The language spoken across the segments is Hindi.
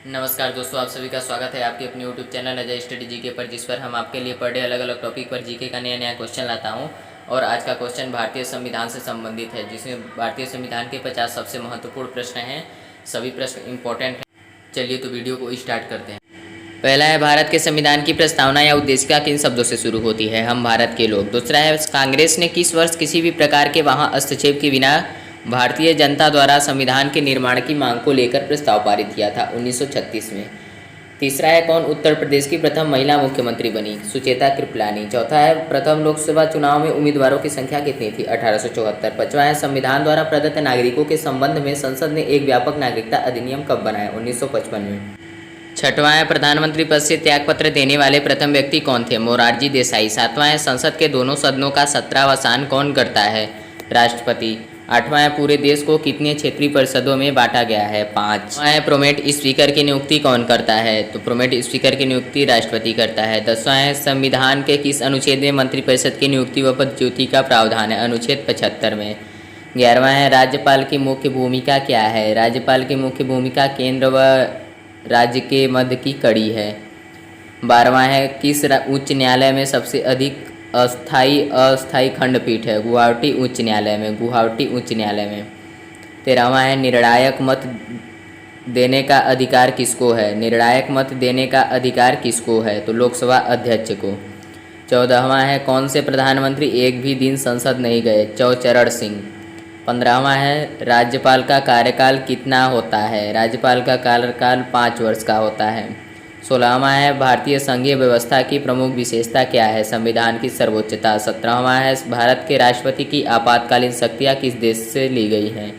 नमस्कार दोस्तों, आप सभी का स्वागत है आपके अपने YouTube channel Ajay study GK पर, जिस पर हम आपके लिए पर डे अलग अलग टॉपिक पर जीके का नया नया क्वेश्चन लाता हूं। और आज का क्वेश्चन भारतीय संविधान से संबंधित है, जिसमें भारतीय संविधान के 50 सबसे महत्वपूर्ण प्रश्न हैं। सभी प्रश्न इंपॉर्टेंट हैं। चलिए तो वीडियो को स्टार्ट करते हैं। पहला है, भारत के संविधान की प्रस्तावना या उद्देशिका किन शब्दों से शुरू होती है? हम भारत के लोग। दूसरा है, कांग्रेस ने किस वर्ष किसी भी प्रकार के वहाँ हस्तक्षेप के बिना भारतीय जनता द्वारा संविधान के निर्माण की मांग को लेकर प्रस्ताव पारित किया था? 1936 में। तीसरा है, कौन उत्तर प्रदेश की प्रथम महिला मुख्यमंत्री बनी? सुचेता कृपलानी। चौथा है, प्रथम लोकसभा चुनाव में उम्मीदवारों की संख्या कितनी थी? 1874। पांचवा है, संविधान द्वारा प्रदत्त नागरिकों के संबंध में संसद ने एक व्यापक नागरिकता अधिनियम कब बनाया? 1955 में। छठवां है, प्रधानमंत्री पद से त्यागपत्र देने वाले प्रथम व्यक्ति कौन थे? मोरारजी देसाई। सातवां है, संसद के दोनों सदनों का सत्रावसान कौन करता है? राष्ट्रपति। आठवां है, पूरे देश को कितने क्षेत्रीय परिषदों में बांटा गया है? 5। है, प्रोमेट स्पीकर की नियुक्ति कौन करता है? तो प्रोमेट स्पीकर की नियुक्ति राष्ट्रपति करता है। 10वां है, संविधान के किस अनुच्छेद में मंत्रिपरिषद की नियुक्ति व पदच्युति का प्रावधान है? अनुच्छेद 75 में। 11वां है, राज्यपाल की मुख्य भूमिका क्या है? राज्यपाल की मुख्य भूमिका केंद्र व राज्य के मध्य की कड़ी है। 12वां है, किस उच्च न्यायालय में सबसे अधिक अस्थाई खंडपीठ है? गुवाहाटी उच्च न्यायालय में। गुवाहाटी उच्च न्यायालय में। 13वां है, निर्णायक मत देने का अधिकार किसको है? निर्णायक मत देने का अधिकार किसको है? तो लोकसभा अध्यक्ष को। 14वां है, कौन से प्रधानमंत्री एक भी दिन संसद नहीं गए? चौचरण सिंह। 15वां है, राज्यपाल का कार्यकाल कितना होता है? राज्यपाल का कार्यकाल 5 वर्ष का होता है। 16वां है, भारतीय संघीय व्यवस्था की प्रमुख विशेषता क्या है? संविधान की सर्वोच्चता। 17वां है, भारत के राष्ट्रपति की आपातकालीन शक्तियाँ किस देश से ली गई हैं?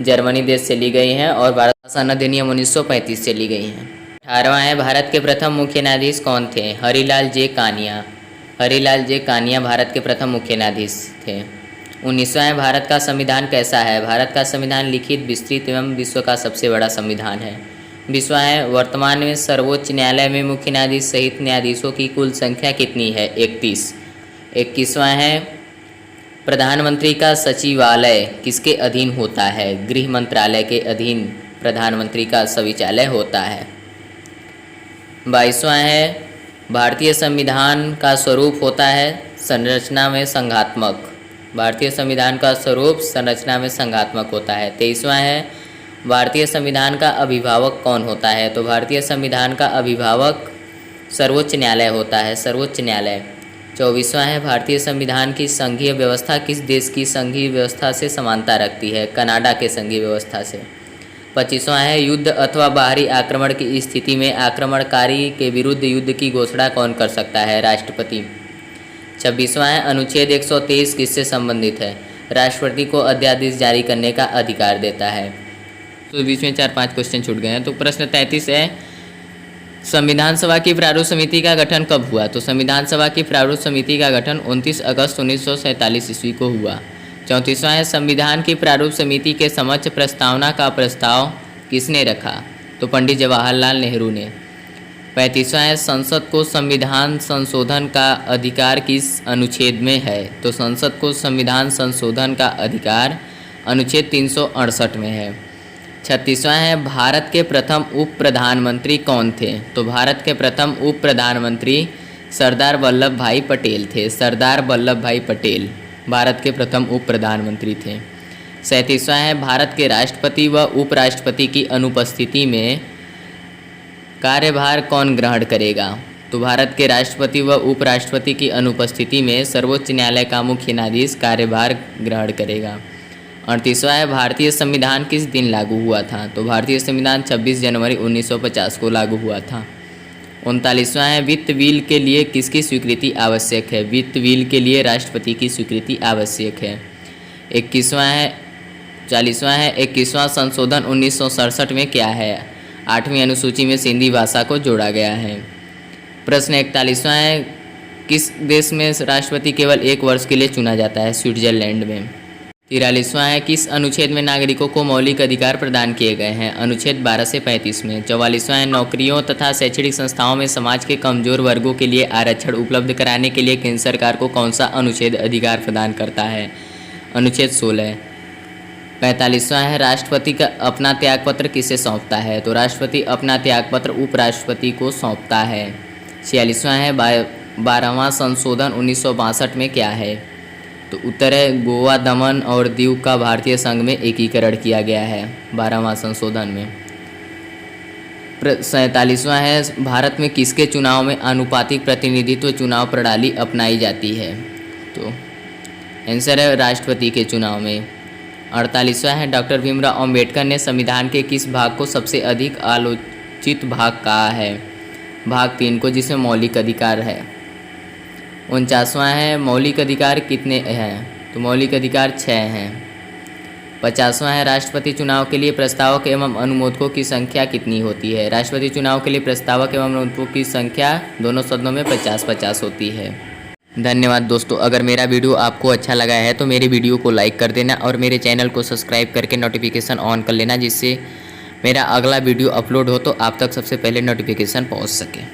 जर्मनी देश से ली गई हैं। और भारत शासन अधिनियम 1935 से ली गई हैं। 18वां है, भारत के प्रथम मुख्य न्यायाधीश कौन थे? हरिलाल जे कानिया। हरिलाल जे कानिया भारत के प्रथम मुख्य न्यायाधीश थे। 19वां है, भारत का संविधान कैसा है? भारत का संविधान लिखित, विस्तृत एवं विश्व का सबसे बड़ा संविधान है। 20वां है, वर्तमान में सर्वोच्च न्यायालय में मुख्य न्यायाधीश सहित न्यायाधीशों की कुल संख्या कितनी है? 31। 21वां है, प्रधानमंत्री का सचिवालय किसके अधीन होता है? गृह मंत्रालय के अधीन प्रधानमंत्री का सचिवालय होता है। 22वां है, भारतीय संविधान का स्वरूप होता है संरचना में संघात्मक। भारतीय संविधान का स्वरूप संरचना में संघात्मक होता है। 23वां है, भारतीय संविधान का अभिभावक कौन होता है? तो भारतीय संविधान का अभिभावक सर्वोच्च न्यायालय होता है, सर्वोच्च न्यायालय। 24वां है, भारतीय संविधान की संघीय व्यवस्था किस देश की संघीय व्यवस्था से समानता रखती है? कनाडा के संघीय व्यवस्था से। 25वां है, युद्ध अथवा बाहरी आक्रमण की स्थिति में आक्रमणकारी के विरुद्ध युद्ध की घोषणा कौन कर सकता है? राष्ट्रपति। 26वां है, अनुच्छेद 123 किससे संबंधित है? राष्ट्रपति को अध्यादेश जारी करने का अधिकार देता है। तो बीच में 4-5 क्वेश्चन छूट गए हैं। तो प्रश्न 33 है, संविधान सभा की प्रारूप समिति का गठन कब हुआ? तो संविधान सभा की प्रारूप समिति का गठन 29 अगस्त 1947 ईस्वी को हुआ। 34वां है, संविधान की प्रारूप समिति के समक्ष प्रस्तावना का प्रस्ताव किसने रखा? तो पंडित जवाहरलाल नेहरू ने। 35वां है, संसद को संविधान संशोधन का अधिकार किस अनुच्छेद में है? तो संसद को संविधान संशोधन का अधिकार अनुच्छेद 368 में है। 36वां है, भारत के प्रथम उप प्रधानमंत्री कौन थे? तो भारत के प्रथम उप प्रधानमंत्री सरदार वल्लभ भाई पटेल थे। सरदार वल्लभ भाई पटेल भारत के प्रथम उप प्रधानमंत्री थे। 37वां है, भारत के राष्ट्रपति व उपराष्ट्रपति की अनुपस्थिति में कार्यभार कौन ग्रहण करेगा? तो भारत के राष्ट्रपति व उपराष्ट्रपति की अनुपस्थिति में सर्वोच्च न्यायालय का मुख्य न्यायाधीश कार्यभार ग्रहण करेगा। 38वां है, भारतीय संविधान किस दिन लागू हुआ था? तो भारतीय संविधान 26 जनवरी 1950 को लागू हुआ था। 39वां है, वित्त बिल के लिए किसकी स्वीकृति आवश्यक है? वित्त बिल के लिए राष्ट्रपति की स्वीकृति आवश्यक है। 40वां है, 21वां संशोधन 1967 में क्या है? 8वीं अनुसूची में सिंधी भाषा को जोड़ा गया है। प्रश्न 41वां है, किस देश में राष्ट्रपति केवल 1 वर्ष के लिए चुना जाता है? स्विट्जरलैंड में। 43वां है, किस अनुच्छेद में नागरिकों को मौलिक अधिकार प्रदान किए गए हैं? अनुच्छेद 12 से 35 में। 44वां है, नौकरियों तथा शैक्षणिक संस्थाओं में समाज के कमजोर वर्गों के लिए आरक्षण उपलब्ध कराने के लिए केंद्र सरकार को कौन सा अनुच्छेद अधिकार प्रदान करता है? अनुच्छेद 16। 45वां है राष्ट्रपति का अपना त्यागपत्र किसे सौंपता है? तो राष्ट्रपति अपना त्यागपत्र उपराष्ट्रपति को सौंपता है। 46वां है 12वां संशोधन 1962 में क्या है? तो उत्तर है गोवा, दमन और दीव का भारतीय संघ में एकीकरण किया गया है 12वां संशोधन में। 47वां है भारत में किसके चुनाव में आनुपातिक प्रतिनिधित्व चुनाव प्रणाली अपनाई जाती है? तो आंसर है राष्ट्रपति के चुनाव में। 48वां है डॉक्टर भीमराव अंबेडकर ने संविधान के किस भाग को सबसे अधिक आलोचित भाग कहा है? भाग 3 को, जिसमें मौलिक अधिकार है। 49वां है मौलिक अधिकार कितने हैं? तो मौलिक अधिकार 6 हैं। 50वां है राष्ट्रपति चुनाव के लिए प्रस्तावक एवं अनुमोदकों की संख्या कितनी होती है? राष्ट्रपति चुनाव के लिए प्रस्तावक एवं अनुमोदकों की संख्या दोनों सदनों में 50-50 होती है। धन्यवाद दोस्तों। अगर मेरा वीडियो आपको अच्छा लगा है तो मेरे वीडियो को लाइक कर देना और मेरे चैनल को सब्सक्राइब करके नोटिफिकेशन ऑन कर लेना, जिससे मेरा अगला वीडियो अपलोड हो तो आप तक सबसे पहले नोटिफिकेशन पहुंच सके।